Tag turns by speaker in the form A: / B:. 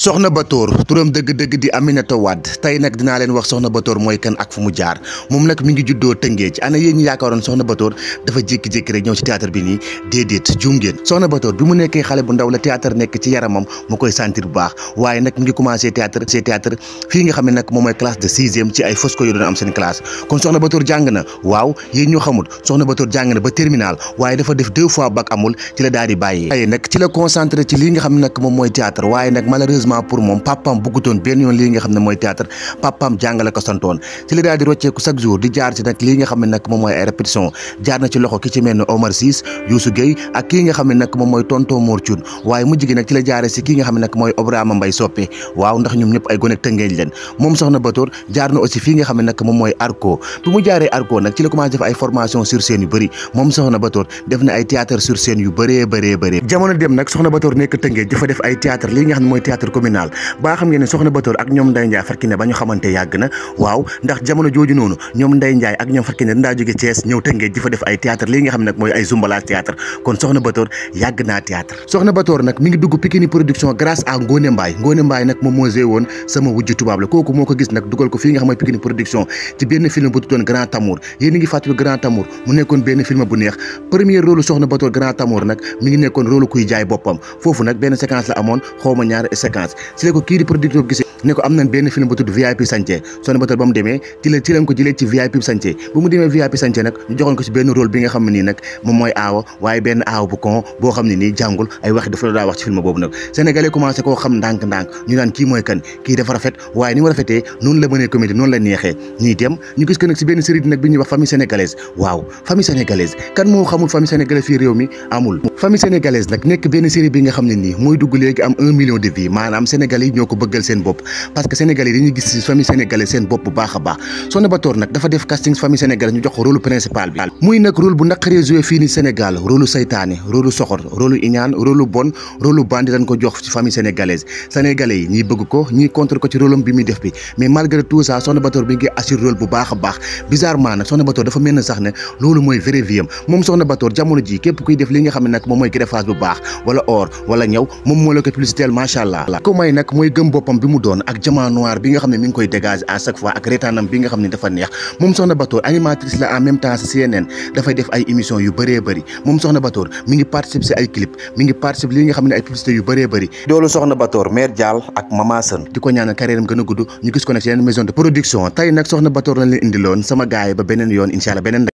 A: soxna Batoor turam dëgg-dëgg di Aminata Wade tey nag dinaa leen wax soxna Batoor mooy kan ak fu mu jaar moom nag mi ngi juddoo Tëngéej ana yéen ñi yaakaaroon soxna Batoor dafa jékki-jékki rek ñëw ci théâtre bi nii déedéet juum ngeen soxna Batoor bi mu nekkee xale bu ndaw la théâtre nekk ci yaramam mu koy sentir bu baax waaye nag mi ngi commencé théâtre fii nga xam ne nag moom mooy classe de sixième ci ay Fosco yu doon am seen classe kon soxna Batoor jàng na waaw yéen ñu xamul soxna Batoor jàng na ba terminal waaye dafa def 2 fois bac amul ci la daal di bàyyee waaye nag ci la concentré ci lii nga xam ne nag moom mooy théâtre waaye nag malheureusement pour moom papaam bëggutoon benn yoon lii nga xam ne mooy théâtre papaam jàngale ko santoon ci la daal di rocceeku chaque jour di jaar ci nag lii nga xam ne nag moom mooy ay répétition jaar na ci loxo ki ci mel ne Omar Ciss Youssou Gueye ak kii nga xam ne nag moom mooy tonton Mor Thioune waaye mujj gi nag ci la jaare si kii nga xam ne nag mooy Obrama Mbaye Soppe waaw ndax ñoom ñëpp ay gone Tëngéej leen moom soxna Batoor jaar na aussi fii nga xam ne nag moom mooy Arco bi mu jaaree Arco nag ci la commencé def ay formation sur scène yu bëri moom soxna Batoor def na ay théâtre sur scène yu bëree jamono dem nag soxna Batoor nekk Tëngéej dafa def ay théâtre lii nga xam ne mooy théâtre communal baa xam ngeen ne soxna Batoor ak ñoom Ndeye Ndiaye Fatou Kiné ba ñu xamante yàgg na waaw ndax jamono jooju noonu ñoom Ndeye Ndiaye ak ñoom Fatou Kiné dandaa jóge Thiès ñëw Tëngéej di fa def ay théâtre lii nga xam ne nag mooy ay zumbalage théâtre kon soxna Batoor yàgg naa théâtre soxna Batoor nag mi ngi dugg Pikini production grâce à Ngone Mbaye nag moom moo joué woon sama wujju tubaab la kooku moo ko gis nag dugal ko fii nga xam mooy Pikini production ci benn film bu tuddoon Grand Amour yéen ngi fàttali Grand Amour mu nekkoon benn film bu neex premier rôle soxna Batoor Grand Amour nag mi ngi nekkoon rôle kuy jaay boppam foofu nag benn séquence la amoon xawma ñaari séquence ci la ko kii di producteur gisee ne ko am nañ benn film bu tudd VIP Santé soxna Batoor ba mu demee ci lañ ko jëlee ci VIP Santé bu mu demee VIP Santé nag ñu joxoon ko ci benn rôle bi nga xam ne nii nag moom mooy aawa waaye benn aawa bu kon boo xam ne nii jàngul ay waxi dafa la daa wax ci film boobu nag sénégalais commencé koo xam ndànk-ndànk ñu naan kii mooy kan kii dafa rafet waaye ni mu rafetee noonu la mënee comédie noonu la neexee ñuy dem ñu gis ko nag ci benn série nag bi ñuy wax famille sénégalaise waaw famille sénégalaise kan moo xamul famille sénégalaise fii réew mi amul famille sénégalaise nag nekk benn série bi nga xam ne nii mooy dugg léegi am 1 million de vues maanaam sénégalais yi ñoo ko bëggal seen bopp parce que sénégalais yi dañuy gis ci famille sénégalaise seen bopp bu baax a baax soxna Batoor nag dafa def casting famille sénégalaise ñu jox ko rôle principal bi muy nag rôle bu naqaree joué fii ni Sénégal rôle saytaane rôle soxor rôle iñaan rôle bon rôle bandi dañ ko jox ci famille sénégalaise sénégalais yi ñii bëgg ko ñii contre ko ci rôle am bi muy def bi mais malgré tout ça soxna Batoor bi ngi assure rôle bu baax a baax bizarrement nag soxna Batoor dafa mel na sax ne loolu mooy vrai vie am moom soxna Batoor jamono ji képp kuy def li nga xam ne nag moom mooy greffage bu baax wala or wala ñëw moom moo la ko publicité macha allah ko may nag mooy gëm boppam bi mu doon ak jamono noir bi nga xam ne mi ngi koy dégager à chaque fois ak reetaanam bi nga xam ne dafa neex moom soxna Batoor animatrice la en même temps ci CNN dafay def ay émissions yu bëree bëri moom soxna Batoor mi ngi participer ci ay clip mi ngi participer li nga xam ne ay publicité yu bëree bëri doolu soxna Batoor mère Dial ak Mama Sën di ko ñaanal carrière am gën a gudd ñu gis ko nag ci yeneen maison de production tey nag soxna Batoor lañ leen indiloon sama gaay ba beneen yoon incha allah beneen